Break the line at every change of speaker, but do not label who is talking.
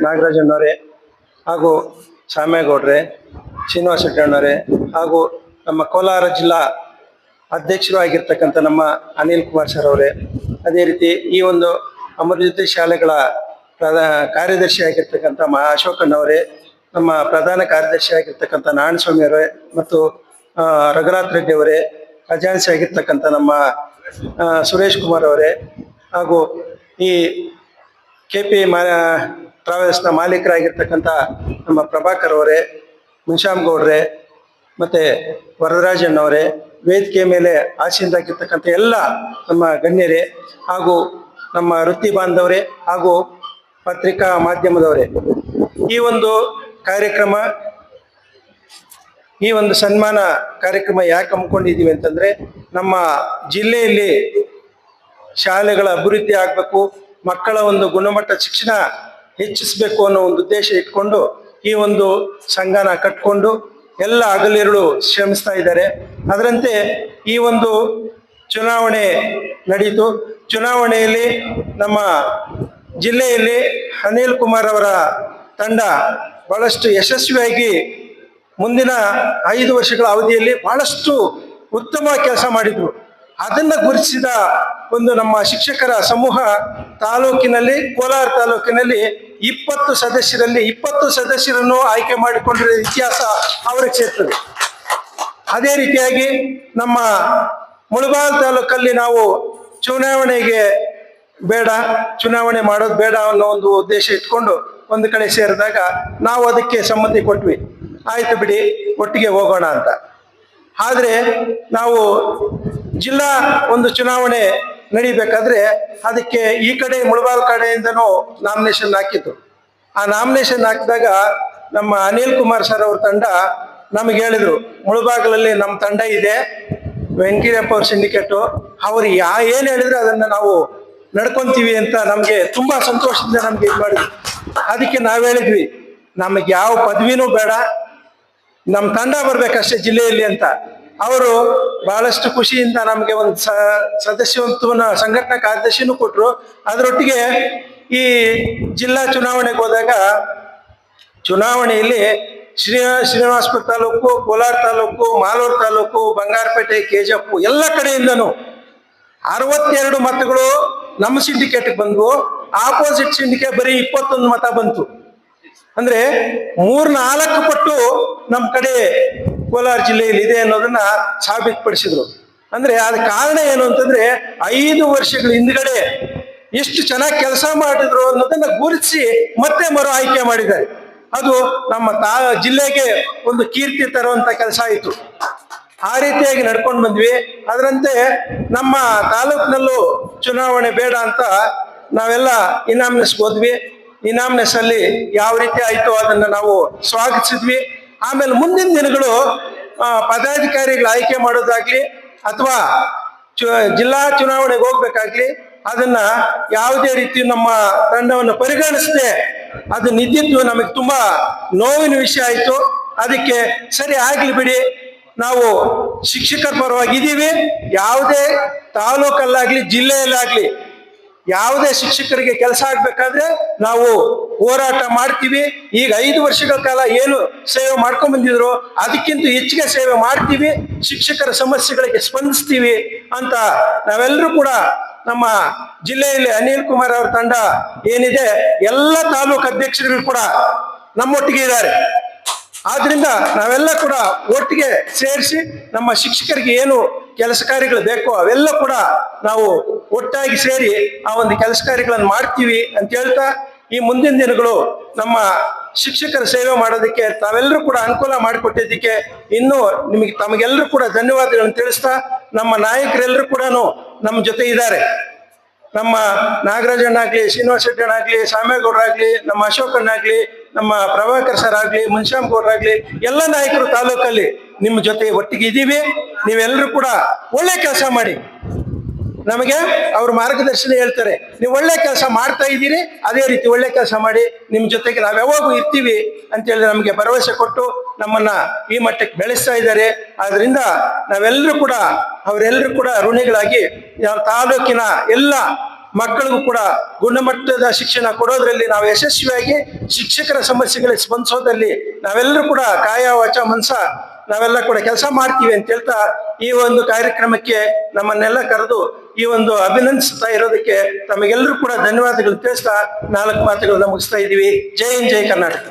ನಾಗರಾಜಣ್ಣವರೇ ಹಾಗೂ ಶಾಮೇಗೌಡ್ರೆ, ಶ್ರೀನಿವಾಸ ಶೆಟ್ಟಣ್ಣವರೇ ಹಾಗೂ ನಮ್ಮ ಕೋಲಾರ ಜಿಲ್ಲಾ ಅಧ್ಯಕ್ಷರು ಆಗಿರ್ತಕ್ಕಂಥ ನಮ್ಮ ಅನಿಲ್ ಕುಮಾರ್ ಸರ್ ಅವರೇ, ಅದೇ ರೀತಿ ಈ ಒಂದು ಅಮೃತ ಶಾಲೆಗಳ ಕಾರ್ಯದರ್ಶಿ ಆಗಿರ್ತಕ್ಕಂಥ ಅಶೋಕಣ್ಣವರೇ, ನಮ್ಮ ಪ್ರಧಾನ ಕಾರ್ಯದರ್ಶಿ ಆಗಿರ್ತಕ್ಕಂಥ ನಾರಾಯಣಸ್ವಾಮಿ ಅವರೇ ಮತ್ತು ರಘುನಾಥ್ ರೆಡ್ಡಿ ಅವರೇ, ಖಜಾನ್ಸಿ ಆಗಿರ್ತಕ್ಕಂಥ ನಮ್ಮ ಸುರೇಶ್ ಕುಮಾರ್ ಅವರೇ ಹಾಗೂ ಈ KP ಟ್ರಾವೆಲ್ಸ್ನ ಮಾಲೀಕರಾಗಿರ್ತಕ್ಕಂಥ ನಮ್ಮ ಪ್ರಭಾಕರ್ ಅವರೇ, ಮುನ್ಶ್ಯಾಮ್ ಗೌಡ್ರೆ ಮತ್ತು ವರದರಾಜಣ್ಣವರೇ, ವೇದಿಕೆ ಮೇಲೆ ಆಸೀನರಾಗಿರ್ತಕ್ಕಂಥ ಎಲ್ಲ ನಮ್ಮ ಗಣ್ಯರೇ ಹಾಗೂ ನಮ್ಮ ವೃತ್ತಿ ಬಾಂಧವರೇ ಹಾಗೂ ಪತ್ರಿಕಾ ಮಾಧ್ಯಮದವರೇ, ಈ ಒಂದು ಕಾರ್ಯಕ್ರಮ, ಈ ಒಂದು ಸನ್ಮಾನ ಕಾರ್ಯಕ್ರಮ ಯಾಕೆ ಹಮ್ಮಿಕೊಂಡಿದ್ದೀವಿ ಅಂತಂದರೆ, ನಮ್ಮ ಜಿಲ್ಲೆಯಲ್ಲಿ ಶಾಲೆಗಳ ಅಭಿವೃದ್ಧಿ ಆಗಬೇಕು, ಮಕ್ಕಳ ಒಂದು ಗುಣಮಟ್ಟ ಶಿಕ್ಷಣ ಹೆಚ್ಚಿಸಬೇಕು ಅನ್ನೋ ಒಂದು ಉದ್ದೇಶ ಇಟ್ಕೊಂಡು ಈ ಒಂದು ಸಂಘನ ಕಟ್ಕೊಂಡು ಎಲ್ಲ ಹಗಲಿರುಳು ಶ್ರಮಿಸ್ತಾ ಇದ್ದಾರೆ. ಅದರಂತೆ ಈ ಒಂದು ಚುನಾವಣೆ ನಡೆಯಿತು. ಚುನಾವಣೆಯಲ್ಲಿ ನಮ್ಮ ಜಿಲ್ಲೆಯಲ್ಲಿ ಅನಿಲ್ ಕುಮಾರ್ ಅವರ ತಂಡ ಬಹಳಷ್ಟು ಯಶಸ್ವಿಯಾಗಿ ಮುಂದಿನ 5 ವರ್ಷಗಳ ಅವಧಿಯಲ್ಲಿ ಬಹಳಷ್ಟು ಉತ್ತಮ ಕೆಲಸ ಮಾಡಿದ್ರು. ಅದನ್ನು ಗುರುತಿಸಿದ ಒಂದು ನಮ್ಮ ಶಿಕ್ಷಕರ ಸಮೂಹ ತಾಲೂಕಿನಲ್ಲಿ, ಕೋಲಾರ ತಾಲೂಕಿನಲ್ಲಿ 20 ಸದಸ್ಯರಲ್ಲಿ 20 ಸದಸ್ಯರನ್ನು ಆಯ್ಕೆ ಮಾಡಿಕೊಂಡಿರೋ ಇತಿಹಾಸ ಅವರಿಗೆ ಸೇರ್ತದೆ. ಅದೇ ರೀತಿಯಾಗಿ ನಮ್ಮ ಮುಳಬಾಲ್ ತಾಲೂಕಲ್ಲಿ ನಾವು ಚುನಾವಣೆ ಮಾಡೋದು ಬೇಡ ಅನ್ನೋ ಒಂದು ಉದ್ದೇಶ ಇಟ್ಕೊಂಡು ಒಂದು ಕಡೆ ಸೇರಿದಾಗ ನಾವು ಅದಕ್ಕೆ ಸಮ್ಮತಿ ಕೊಟ್ವಿ. ಆಯ್ತು ಬಿಡಿ, ಒಟ್ಟಿಗೆ ಹೋಗೋಣ ಅಂತ. ಆದರೆ ನಾವು ಜಿಲ್ಲಾ ಒಂದು ಚುನಾವಣೆ ನಡಿಬೇಕಾದ್ರೆ ಅದಕ್ಕೆ ಈ ಕಡೆ ಮುಳಬಾಲ್ ಕಡೆಯಿಂದನೂ ನಾಮಿನೇಷನ್ ಹಾಕಿತ್ತು. ಆ ನಾಮಿನೇಷನ್ ಹಾಕಿದಾಗ ನಮ್ಮ ಅನಿಲ್ ಕುಮಾರ್ ಸರ್ ಅವ್ರ ತಂಡ ನಮಗೆ ಹೇಳಿದ್ರು, ಮುಳಬಾಗಿಲಲ್ಲಿ ನಮ್ಮ ತಂಡ ಇದೆ, ವೆಂಕಟಪ್ಪ ಅವ್ರ ಸಿಂಡಿಕೇಟು, ಅವ್ರು ಏನು ಹೇಳಿದ್ರು ಅದನ್ನು ನಾವು ನಡ್ಕೊತೀವಿ ಅಂತ ನಮಗೆ ತುಂಬ ಸಂತೋಷದಿಂದ ನಮ್ಗೆ ಇದು ಮಾಡಿದ್ವಿ. ಅದಕ್ಕೆ ನಾವು ಹೇಳಿದ್ವಿ, ನಮಗೆ ಯಾವ ಪದವಿನೂ ಬೇಡ, ನಮ್ಮ ತಂಡ ಬರ್ಬೇಕಷ್ಟೇ ಜಿಲ್ಲೆಯಲ್ಲಿ ಅಂತ. ಅವರು ಬಹಳಷ್ಟು ಖುಷಿಯಿಂದ ನಮಗೆ ಒಂದು ಸದಸ್ಯತ್ವನ ಸಂಘಟನಾ ಕಾರ್ಯದರ್ಶಿನೂ ಕೊಟ್ಟರು. ಅದರೊಟ್ಟಿಗೆ ಈ ಜಿಲ್ಲಾ ಚುನಾವಣೆಗೆ ಹೋದಾಗ ಚುನಾವಣೆಯಲ್ಲಿ ಶ್ರೀನಿವಾಸಪುರ ತಾಲೂಕು, ಕೋಲಾರ ತಾಲೂಕು, ಮಾಲೂರು ತಾಲೂಕು, ಬಂಗಾರಪೇಟೆ, KGF ಎಲ್ಲ ಕಡೆಯಿಂದನೂ 62 ಮತಗಳು ನಮ್ಮ ಸಿಂಡಿಕೇಟ್ಗೆ ಬಂದವು. ಆಪೋಸಿಟ್ ಸಿಂಡಿಕೇಟ್ ಬರೀ 21 ಮತ ಬಂತು. ಅಂದ್ರೆ 3-4 ಪಟ್ಟು ನಮ್ಮ ಕಡೆ ಕೋಲಾರ ಜಿಲ್ಲೆಯಲ್ಲಿ ಇದೆ ಅನ್ನೋದನ್ನ ಸಾಬೀತುಪಡಿಸಿದ್ರು. ಅಂದ್ರೆ ಅದ ಕಾರಣ ಏನು ಅಂತಂದ್ರೆ 5 ವರ್ಷಗಳ ಹಿಂದ್ಗಡೆ ಎಷ್ಟು ಚೆನ್ನಾಗಿ ಕೆಲಸ ಮಾಡಿದ್ರು ಅನ್ನೋದನ್ನ ಗುರುತಿಸಿ ಮತ್ತೆ ಮರು ಆಯ್ಕೆ ಮಾಡಿದ್ದಾರೆ. ಅದು ನಮ್ಮ ಜಿಲ್ಲೆಗೆ ಒಂದು ಕೀರ್ತಿ ತರುವಂತ ಕೆಲಸ ಆಯಿತು. ಆ ರೀತಿಯಾಗಿ ನಡ್ಕೊಂಡು ಬಂದ್ವಿ. ಅದರಂತೆ ನಮ್ಮ ತಾಲೂಕಿನಲ್ಲೂ ಚುನಾವಣೆ ಬೇಡ ಅಂತ ನಾವೆಲ್ಲ ಇನಾಮಿನೇಷನ್ಗೆ ಹೋದ್ವಿ. ಇನಾಮಿನೇಷನ್ ಅಲ್ಲಿ ಯಾವ ರೀತಿ ಆಯ್ತು ಅದನ್ನ ನಾವು ಸ್ವಾಗತಿಸಿದ್ವಿ. ಆಮೇಲೆ ಮುಂದಿನ ದಿನಗಳು ಪದಾಧಿಕಾರಿಗಳು ಆಯ್ಕೆ ಮಾಡೋದಾಗ್ಲಿ ಅಥವಾ ಜಿಲ್ಲಾ ಚುನಾವಣೆಗೆ ಹೋಗ್ಬೇಕಾಗ್ಲಿ ಅದನ್ನ ಯಾವುದೇ ರೀತಿ ನಮ್ಮ ತಂಡವನ್ನು ಪರಿಗಣಿಸದೆ ಅದು ನಿಂತಿದ್ದು ನಮಗೆ ತುಂಬಾ ನೋವಿನ ವಿಷಯ ಆಯ್ತು. ಅದಕ್ಕೆ ಸರಿ ಆಗ್ಲಿ ಬಿಡಿ, ನಾವು ಶಿಕ್ಷಕರ ಪರವಾಗಿದ್ದೀವಿ. ಯಾವುದೇ ತಾಲೂಕಲ್ಲಾಗ್ಲಿ ಜಿಲ್ಲೆಯಲ್ಲಾಗ್ಲಿ ಯಾವುದೇ ಶಿಕ್ಷಕರಿಗೆ ಕೆಲಸ ಆಗ್ಬೇಕಾದ್ರೆ ನಾವು ಹೋರಾಟ ಮಾಡ್ತೀವಿ. ಈಗ 5 ವರ್ಷಗಳ ಕಾಲ ಏನು ಸೇವೆ ಮಾಡ್ಕೊಂಡ್ ಬಂದಿದ್ರು ಅದಕ್ಕಿಂತ ಹೆಚ್ಚಿಗೆ ಸೇವೆ ಮಾಡ್ತೀವಿ, ಶಿಕ್ಷಕರ ಸಮಸ್ಯೆಗಳಿಗೆ ಸ್ಪಂದಿಸ್ತೀವಿ ಅಂತ ನಾವೆಲ್ಲರೂ ಕೂಡ ನಮ್ಮ ಜಿಲ್ಲೆಯಲ್ಲಿ ಅನಿಲ್ ಕುಮಾರ್ ಅವರ ತಂಡ ಏನಿದೆ ಎಲ್ಲ ತಾಲೂಕು ಅಧ್ಯಕ್ಷರುಗಳು ಕೂಡ ನಮ್ಮೊಟ್ಟಿಗೆ ಇದ್ದಾರೆ. ಆದ್ರಿಂದ ನಾವೆಲ್ಲ ಕೂಡ ಒಟ್ಟಿಗೆ ಸೇರಿಸಿ ನಮ್ಮ ಶಿಕ್ಷಕರಿಗೆ ಏನು ಕೆಲಸ ಕಾರ್ಯಗಳು ಬೇಕೋ ಅವೆಲ್ಲ ಕೂಡ ನಾವು ಒಟ್ಟಾಗಿ ಸೇರಿ ಆ ಒಂದು ಕೆಲಸ ಕಾರ್ಯಗಳನ್ನು ಮಾಡ್ತೀವಿ ಅಂತ ಹೇಳ್ತಾ, ಈ ಮುಂದಿನ ದಿನಗಳು ನಮ್ಮ ಶಿಕ್ಷಕರ ಸೇವೆ ಮಾಡೋದಕ್ಕೆ ತಾವೆಲ್ಲರೂ ಕೂಡ ಅನುಕೂಲ ಮಾಡಿಕೊಟ್ಟಿದ್ದಕ್ಕೆ ಇನ್ನೂ ತಮಗೆಲ್ಲರೂ ಕೂಡ ಧನ್ಯವಾದಗಳನ್ನು ತಿಳಿಸ್ತಾ, ನಮ್ಮ ನಾಯಕರೆಲ್ಲರೂ ಕೂಡ ನಮ್ಮ ಜೊತೆ ಇದ್ದಾರೆ. ನಮ್ಮ ನಾಗರಾಜಣ್ಣಾಗ್ಲಿ, ಶ್ರೀನಿವಾಸ ಶೆಟ್ಟಣ್ಣಾಗ್ಲಿ, ಶಾಮೇಗೌಡರಾಗ್ಲಿ, ನಮ್ಮ ಅಶೋಕಣ್ಣಾಗ್ಲಿ, ನಮ್ಮ ಪ್ರಭಾಕರ್ ಸರ್ ಆಗ್ಲಿ, ಮುನ್ಶ್ಯಾಮ್ ಗೌಡ್ರಾಗ್ಲಿ, ಎಲ್ಲ ನಾಯಕರು ತಾಲೂಕಲ್ಲಿ ನಿಮ್ಮ ಜೊತೆ ಒಟ್ಟಿಗೆ ಇದ್ದೀವಿ. ನೀವೆಲ್ಲರೂ ಕೂಡ ಒಳ್ಳೆ ಕೆಲಸ ಮಾಡಿ. ನಮಗೆ ಅವ್ರ ಮಾರ್ಗದರ್ಶನ ಹೇಳ್ತಾರೆ, ನೀವು ಒಳ್ಳೆ ಕೆಲಸ ಮಾಡ್ತಾ ಇದ್ದೀರಿ, ಅದೇ ರೀತಿ ಒಳ್ಳೆ ಕೆಲಸ ಮಾಡಿ, ನಿಮ್ಮ ಜೊತೆಗೆ ನಾವು ಯಾವಾಗೂ ಇರ್ತೀವಿ ಅಂತೇಳಿ ನಮಗೆ ಭರವಸೆ ಕೊಟ್ಟು ನಮ್ಮನ್ನ ಈ ಮಟ್ಟಕ್ಕೆ ಬೆಳೆಸ್ತಾ ಇದ್ದಾರೆ. ಆದ್ರಿಂದ ನಾವೆಲ್ಲರೂ ಕೂಡ ಅವರೆಲ್ಲರೂ ಕೂಡ ಋಣಿಗಳಾಗಿ ತಾಲೂಕಿನ ಎಲ್ಲ ಮಕ್ಕಳಿಗೂ ಕೂಡ ಗುಣಮಟ್ಟದ ಶಿಕ್ಷಣ ಕೊಡೋದ್ರಲ್ಲಿ ನಾವು ಯಶಸ್ವಿಯಾಗಿ ಶಿಕ್ಷಕರ ಸಮಸ್ಯೆಗಳಿಗೆ ಸ್ಪಂದಿಸೋದ್ರಲ್ಲಿ ನಾವೆಲ್ಲರೂ ಕೂಡ ಕಾಯ ವಾಚ ಮನಸ ನಾವೆಲ್ಲ ಕೂಡ ಕೆಲಸ ಮಾಡ್ತೀವಿ ಅಂತ ಹೇಳ್ತಾ ಈ ಒಂದು ಕಾರ್ಯಕ್ರಮಕ್ಕೆ ನಮ್ಮನ್ನೆಲ್ಲ ಕರೆದು ಈ ಒಂದು ಅಭಿನಂದಿಸ್ತಾ ಇರೋದಕ್ಕೆ ತಮಗೆಲ್ಲರೂ ಕೂಡ ಧನ್ಯವಾದಗಳು ತಿಳಿಸ್ತಾ 4 ಮಾತುಗಳನ್ನ ಮುಗಿಸ್ತಾ ಇದೀವಿ. ಜೈ ಹಿಂದ್, ಜೈ ಕರ್ನಾಟಕ.